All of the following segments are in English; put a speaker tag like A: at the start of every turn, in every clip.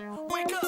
A: Wake up!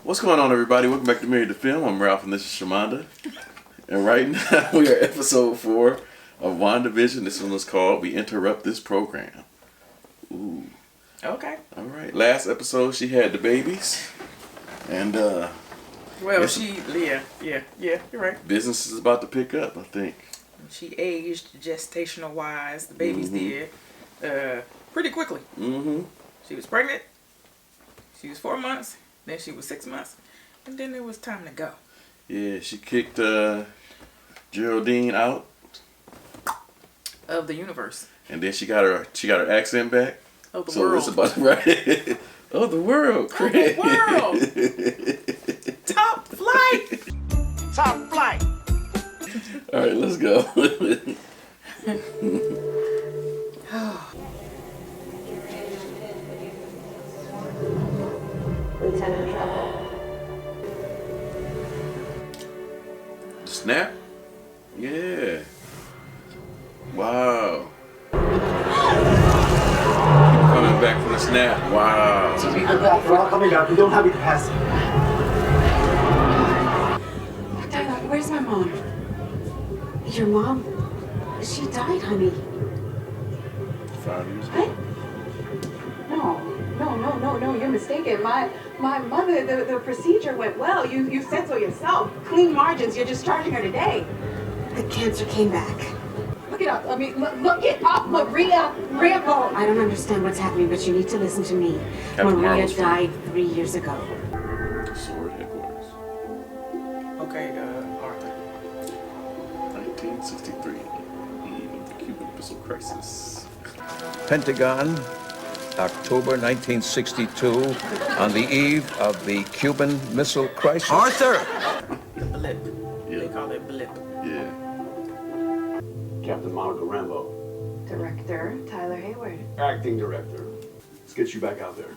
A: What's going on, everybody? Welcome back to Married to Film. I'm Ralph and this is Shamanda. And right now we are episode 4 of Wandavision. This one is called We Interrupt This Program. Ooh.
B: Okay.
A: All right. Last episode she had the babies. And
B: well, yeah, you're right.
A: Business is about to pick up, I think.
B: She aged gestational wise. The babies did pretty quickly. She was pregnant. She was 4 months. Then she was 6 months. And then it was time to go.
A: Yeah, she kicked Geraldine out
B: Of the universe.
A: and then she got her accent back.
B: Of the
A: So
B: world.
A: it's about right. Of the world, Craig.
B: Of the world. Top flight.
C: Top flight.
A: All right, let's go.
D: Lieutenant Trouble.
A: Snap? Yeah. Wow. Coming back from the snap. Wow.
C: We're all coming back. We don't have the capacity.
D: Tyler, where's my mom? Your mom? She died, honey.
A: 5 years ago.
D: What? No, you're mistaken. My mother, the procedure went well. You said so yourself. Clean margins, you're discharging her today. The cancer came back. Look it up. I mean, look it up, Maria Rambeau. I don't understand what's happening, but you need to listen to me.
A: Captain
D: Maria
A: Marvel's
D: died 3 years ago.
A: Sword headquarters.
B: Okay, Arthur.
A: 1963. Eve of the Cuban Missile Crisis.
E: Pentagon, October 1962, on the eve of the Cuban Missile Crisis.
C: Arthur!
B: The blip.
A: Yeah.
B: They call it blip.
A: Yeah.
F: Captain Monica Rambeau,
D: Director Tyler Hayward.
F: acting director. Let's get you back out there.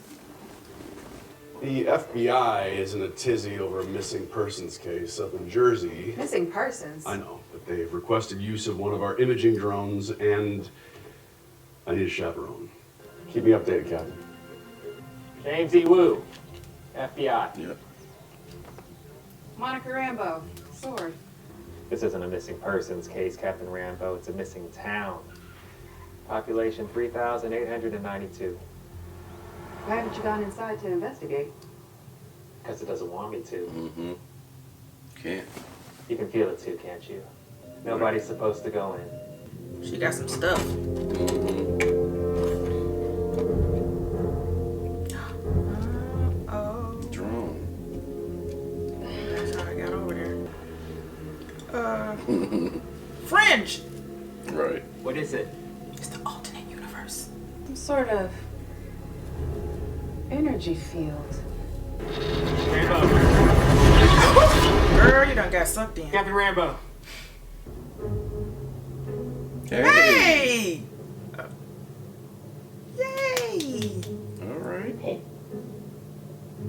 F: The FBI is in a tizzy over a missing persons case up in Jersey.
D: Missing persons.
F: I know, but they've requested use of one of our imaging drones, and I need a chaperone. Keep me updated, Captain.
G: James E. Wu, FBI.
A: Yep.
D: Monica Rambeau. Sword.
G: This isn't a missing persons case, Captain Rambeau. It's a missing town. Population 3,892.
D: Why haven't you gone inside to investigate?
G: Because it doesn't want me to.
A: Can't.
G: You can feel it too, can't you? Nobody's supposed to go in.
B: She got some stuff. Oh,
A: Drone.
B: that's how I got over there. Fringe.
A: Right.
G: What is it?
B: It's the alternate universe.
D: Some sort of energy field.
G: Rambeau.
B: Girl, you done got sucked in.
G: Captain Rambeau.
B: Hey! Yay!
A: All right.
H: Hey,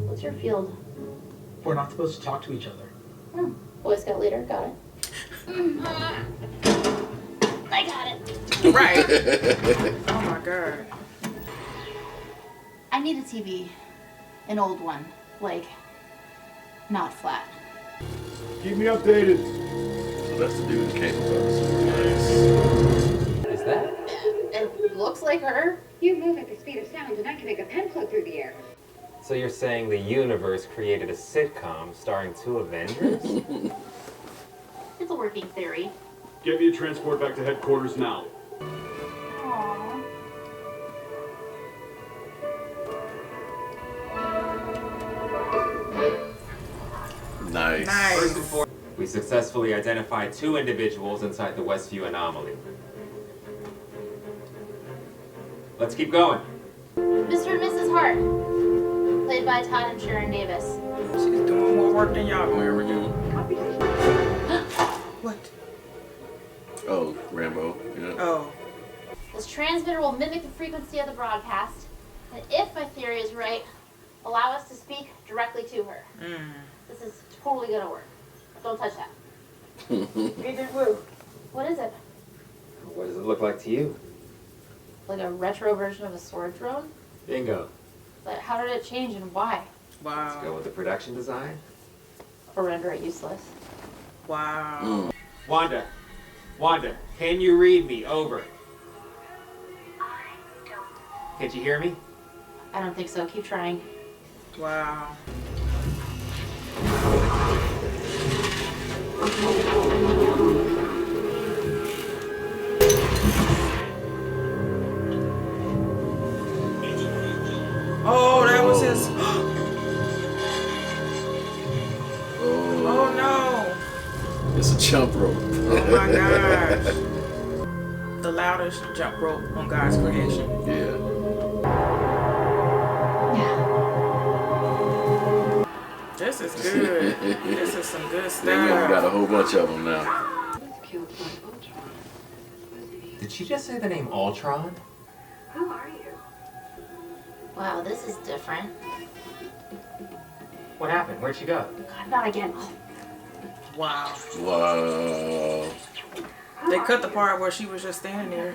H: what's your field?
C: We're not supposed to talk to each other.
H: Oh, Boy Scout leader, got it. I got it.
B: Right. Oh my god.
H: I need a TV. An old one. Like, not flat.
F: Keep me updated.
A: So that's the dude that came with us. Nice.
G: Is that?
H: It looks like her.
I: You move at the speed of sound and I can make a pen float through the air.
G: So you're saying the universe created a sitcom starring 2 Avengers?
H: It's a working theory.
F: Get me a transport back to headquarters now.
H: Aww.
A: Nice.
B: Nice.
G: We successfully identified 2 individuals inside the Westview anomaly. Let's keep going.
H: Mr. and Mrs. Hart. Played by Todd and Sharon Davis.
B: She's doing more work than y'all.
A: Where were you?
B: What?
A: Oh, Rambeau. Yeah.
B: Oh.
H: This transmitter will mimic the frequency of the broadcast, and if my theory is right, allow us to speak directly to her. This is totally gonna work. Don't touch that.
B: Agent Wu.
H: What is it?
G: What does it look like to you?
H: Like a retro version of a sword drone?
G: Bingo.
H: But how did it change and why?
G: Let's go
B: Wow.
G: with the production design.
H: Or render it useless?
B: Wow.
G: Wanda, can you read me? Over. Can't you hear me?
H: I don't think so. Keep trying.
B: Wow. Oh, that was his. Oh no.
A: It's a jump rope.
B: Oh my gosh. The loudest jump rope on God's creation.
A: Yeah.
B: This is good. This is some good
A: Then we got a
B: stuff.
A: whole bunch of them now.
G: Did she just say the name Ultron?
I: Who are you?
H: Wow, this is different.
G: What happened? Where'd she go?
H: God, not again.
B: Wow.
A: Wow.
B: They cut the part where she was just standing there.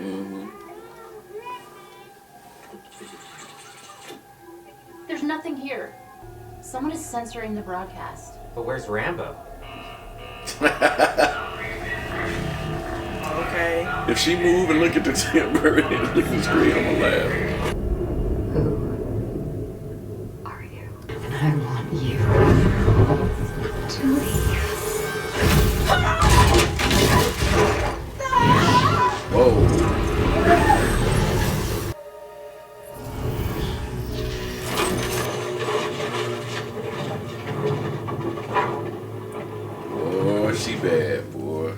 H: There's nothing here. Someone is censoring the broadcast.
G: But where's Rambeau?
B: Okay.
A: If she move and look at the temporary and look at the screen, I'm gonna laugh.
I: Are you? And I want you to leave.
A: Whoa. Oh, she bad, boy.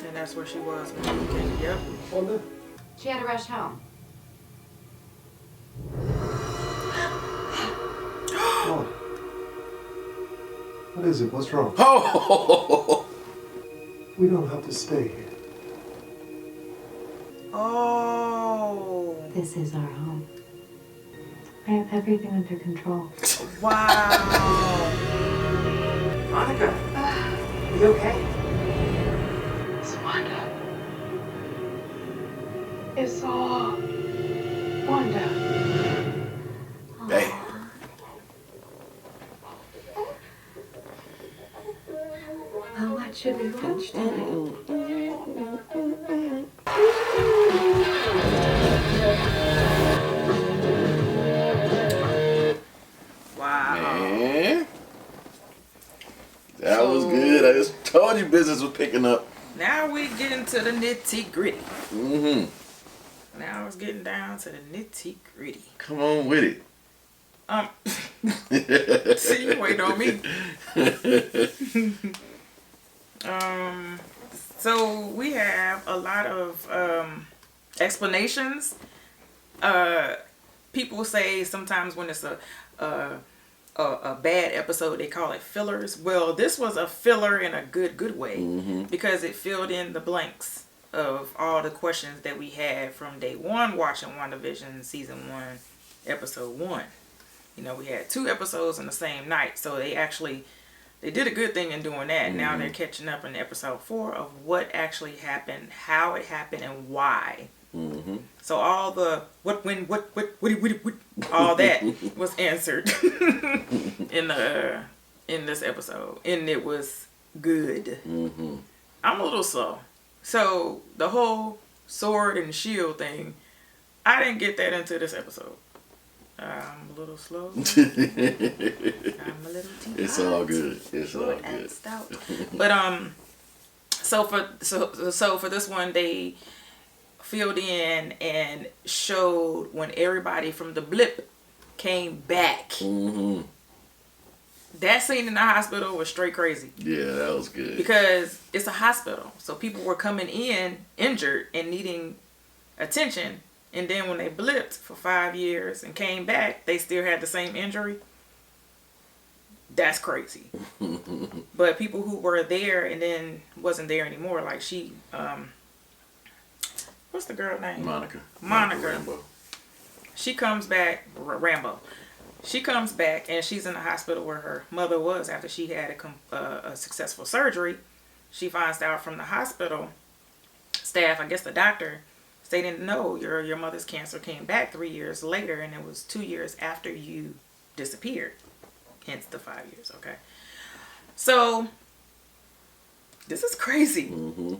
B: And that's where she was. Okay, yep.
F: Wanda?
I: She had to rush home.
F: Oh. What is it? What's wrong?
A: Oh.
F: We don't have to stay here.
B: Oh.
J: This is our home. I have everything under control.
B: Wow.
G: Monica, you okay?
D: It's Wanda. It's all Wanda.
A: Damn.
J: Well, what should we watch tonight?
B: Wow.
A: Man. That was good. I just told you business was picking up.
B: Now we get into the nitty gritty.
A: Mm-hmm.
B: Now it's getting down to the nitty gritty.
A: Come on with it.
B: See, you waiting on me. So we have a lot of explanations. People say sometimes when it's a bad episode, they call it fillers. Well, this was a filler in a good way because it filled in the blanks of all the questions that we had from day one watching WandaVision season 1, episode 1. You know, we had 2 episodes in the same night, so they did a good thing in doing that. Now they're catching up in episode 4 of what actually happened, how it happened, and why. So all the what, when, what, all that was answered in this episode, and it was good. I'm a little slow, so the whole sword and shield thing, I didn't get that into this episode. I'm a little slow. I'm a little too
A: It's
B: hot.
A: all good. It's all
B: Short and
A: good.
B: stout. But so for this one, they filled in and showed when everybody from the blip came back. That scene in the hospital was straight crazy.
A: Yeah, that was good.
B: Because it's a hospital, so people were coming in injured and needing attention. And then when they blipped for 5 years and came back, they still had the same injury. That's crazy. But people who were there and then wasn't there anymore, like she, what's the girl name?
A: Monica
B: Monica.
A: Rambeau.
B: She comes back, Rambeau. She comes back and she's in the hospital where her mother was after she had a successful surgery. She finds out from the hospital staff, I guess the doctor, they didn't know your mother's cancer came back 3 years later, and it was 2 years after you disappeared. Hence the 5 years, okay? So, this is crazy.
A: Mm-hmm.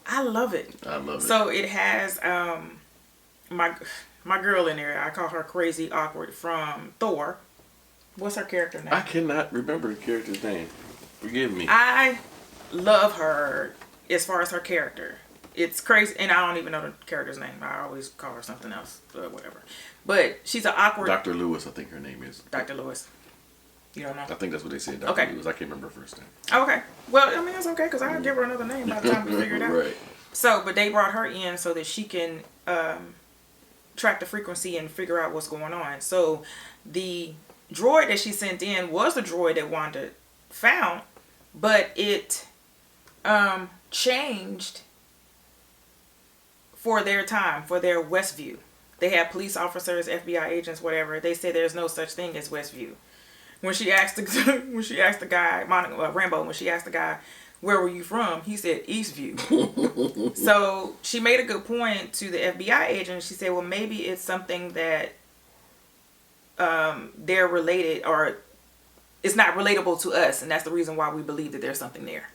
B: I love it.
A: I love it.
B: So, it has my girl in there. I call her Crazy Awkward from Thor. What's her character name?
A: I cannot remember the character's name. Forgive me.
B: I love her as far as her character. It's crazy, and I don't even know the character's name. I always call her something else, whatever. But she's an awkward...
A: Dr. Lewis, I think her name is.
B: Dr. Lewis. You don't know?
A: I think that's what they said, Dr.
B: Okay.
A: Lewis. I can't remember her first name.
B: Okay. Well, I mean, it's okay, because I'll give her another name by the time we figure it out.
A: Right.
B: So, but they brought her in so that she can track the frequency and figure out what's going on. So, the droid that she sent in was the droid that Wanda found, but it changed for their time, for their Westview. They had police officers, FBI agents, whatever. They say there's no such thing as Westview. When she asked the guy, Rambeau, when she asked the guy, where were you from? He said Eastview. So she made a good point to the FBI agent. She said, well, maybe it's something that they're related, or it's not relatable to us, and that's the reason why we believe that there's something there.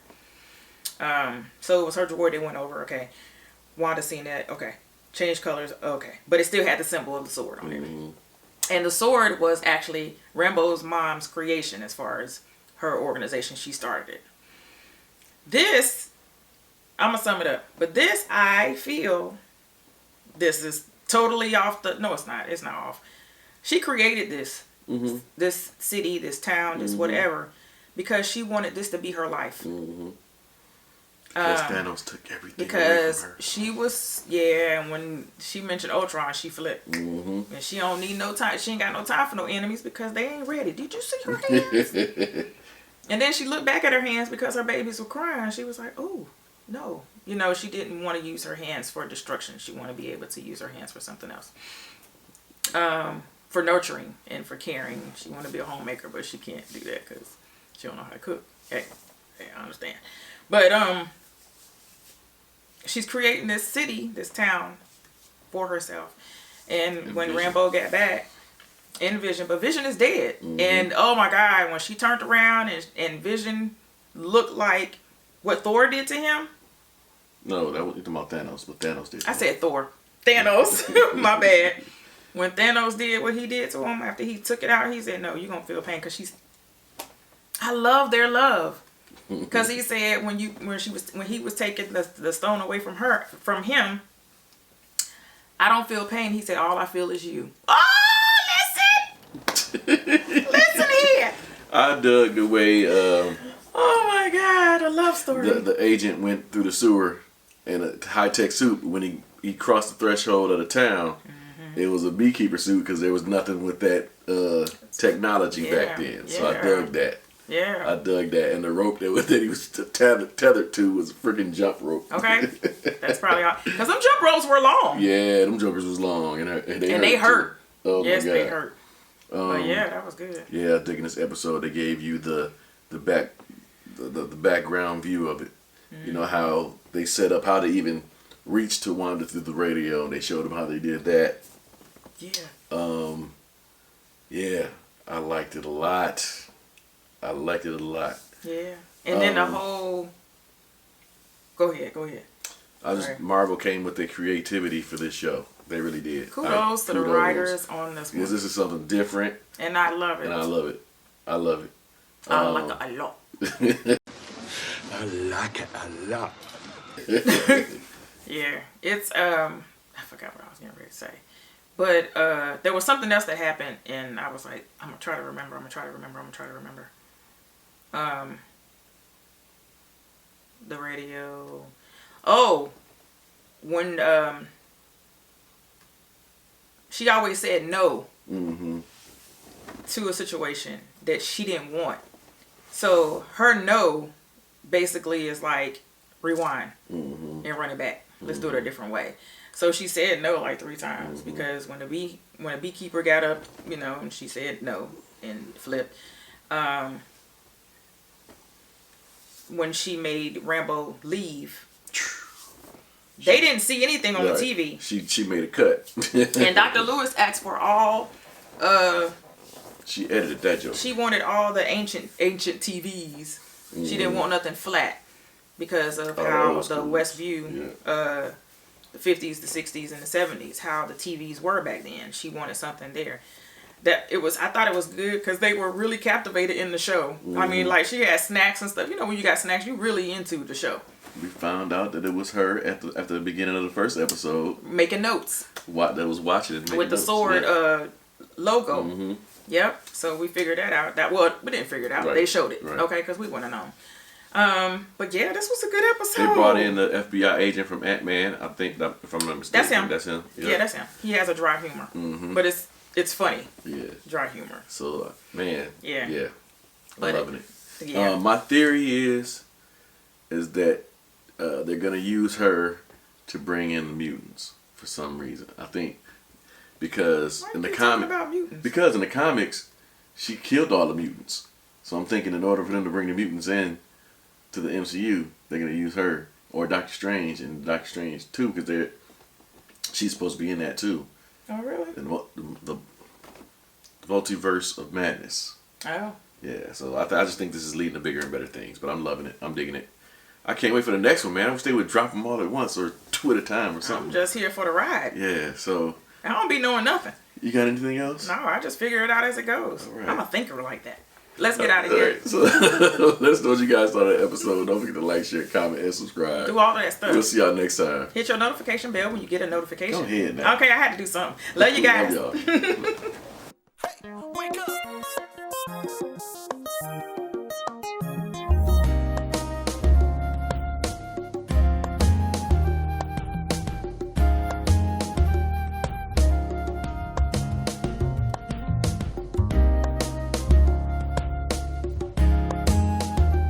B: So it was her droid that went over, okay. Wanda seen that, okay. Changed colors, okay. But it still had the symbol of the sword on it. Mm-hmm. And the sword was actually Rambeau's mom's creation as far as her organization. She started it. This, I'm going to sum it up. But this, I feel, this is totally off the, no it's not. It's not off. She created this. Mm-hmm. This city, this town, this whatever. Because she wanted this to be her life. Mm-hmm.
A: Because Thanos took everything
B: because
A: away from her.
B: She was, yeah, and when she mentioned Ultron, she flipped. Mm-hmm. And she don't need no time. She ain't got no time for no enemies because they ain't ready. Did you see her hands? And then she looked back at her hands because her babies were crying. She was like, oh, no. You know, she didn't want to use her hands for destruction. She wanted to be able to use her hands for something else. For nurturing and for caring. She wanted to be a homemaker, but she can't do that because she don't know how to cook. Hey, I understand. But, she's creating this city, this town, for herself. And when Rambeau got back, in Vision, but Vision is dead. Mm-hmm. And oh my God, when she turned around and Vision looked like what Thor did to him.
A: No, that was about Thanos, but Thanos did.
B: I said Thor. Thanos. My bad. When Thanos did what he did to him after he took it out, he said, no, you're going to feel pain because she's... I love their love. Because he said when he was taking the stone away from him, I don't feel pain. He said, all I feel is you. Oh, listen! Listen here!
A: I dug the way
B: oh my God, a love story.
A: The agent went through the sewer in a high-tech suit. When he crossed the threshold of the town, it was a beekeeper suit because there was nothing with that technology back then. So I dug that.
B: Yeah.
A: I dug that. And the rope that he was tethered to was a freaking jump rope.
B: Okay. That's probably all. Because them jump ropes were long.
A: Yeah, them jokers was long. And they
B: hurt.
A: Oh,
B: yes,
A: my God.
B: They hurt. But yeah, that was good.
A: Yeah, I think in this episode they gave you the background view of it. You know, how they set up, how they even reached to Wanda through the radio. And they showed them how they did that.
B: Yeah.
A: Yeah, I liked it a lot.
B: Yeah. And then the whole... Go ahead.
A: Marvel came with their creativity for this show. They really did.
B: Kudos to the writers on this one.
A: Because this is something different.
B: And I love it.
A: I love it.
B: I like it a lot.
E: I like it a lot.
B: Yeah. It's, I forgot what I was getting ready to say. But there was something else that happened, and I was like, I'm going to try to remember. The radio. Oh, when she always said no to a situation that she didn't want. So her no basically is like rewind and run it back. Let's do it a different way. So she said no like 3 times because when a beekeeper got up, you know, and she said no and flipped. When she made Rambeau leave, they didn't see anything on the TV.
A: She made a cut.
B: And Dr. Lewis asked for all.
A: She edited that joke.
B: She wanted all the ancient TVs. She didn't want nothing flat because of how the Westview, the 50s, the 60s, and the 70s, how the TVs were back then. She wanted something there. I thought it was good because they were really captivated in the show. I mean, like, she had snacks and stuff. You know, when you got snacks, you really into the show.
A: We found out that it was her at the beginning of the first episode.
B: Making notes.
A: That was watching it.
B: With the sword logo. Yep. So we figured that out. We didn't figure it out. They showed it. Okay, because we wouldn't have known. But yeah, this was a good episode.
A: They brought in the FBI agent from Ant-Man. I think, if I'm not mistaken.
B: That's him.
A: Yep.
B: Yeah, that's him. He has a dry humor. But it's funny.
A: Yeah.
B: Dry humor.
A: So, man.
B: Yeah.
A: Yeah. I'm loving it.
B: Yeah.
A: My theory is that they're going to use her to bring in the mutants for some reason. I think because in the comics, she killed all the mutants. So I'm thinking in order for them to bring the mutants in to the MCU, they're going to use her or Doctor Strange and Doctor Strange 2 because she's supposed to be in that too.
B: Oh, really?
A: And the multiverse of madness.
B: Oh.
A: Yeah, so I just think this is leading to bigger and better things, but I'm loving it. I'm digging it. I can't wait for the next one, man. I wish they would drop them all at once or 2 at a time or something.
B: I'm just here for the ride.
A: Yeah, so.
B: I don't be knowing nothing.
A: You got anything else?
B: No, I just figure it out as it goes.
A: Right.
B: I'm a thinker like that. Let's get out of here.
A: Right, so let us know what you guys thought of the episode. Don't forget to like, share, comment, and subscribe.
B: Do all that stuff.
A: We'll see y'all next time.
B: Hit your notification bell when you get a notification.
A: Go ahead now.
B: Okay, I had to do something. Love you guys.
A: Love y'all.